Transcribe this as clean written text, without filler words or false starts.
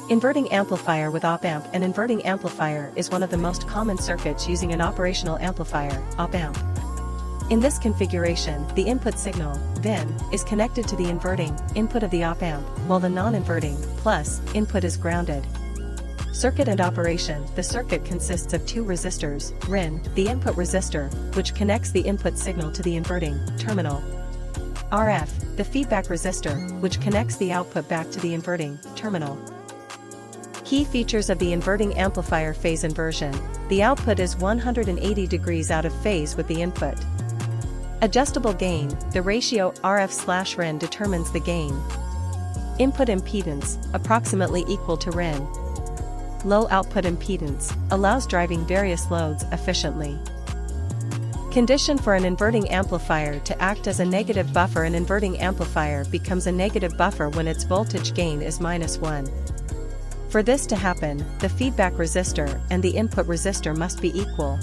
Inverting amplifier with op-amp. An inverting amplifier is one of the most common circuits using an operational amplifier, op-amp. In this configuration, the input signal, VIN, is connected to the inverting input of the op-amp, while the non-inverting, plus, input is grounded. Circuit and operation. The circuit consists of two resistors, RIN, the input resistor, which connects the input signal to the inverting terminal. RF, the feedback resistor, which connects the output back to the inverting terminal. Key features of the inverting amplifier: phase inversion. The output is 180 degrees out of phase with the input. Adjustable gain. The ratio RF/RIN determines the gain. Input impedance, approximately equal to RIN. Low output impedance, allows driving various loads efficiently. Condition for an inverting amplifier to act as a negative buffer. An inverting amplifier becomes a negative buffer when its voltage gain is -1. For this to happen, the feedback resistor and the input resistor must be equal.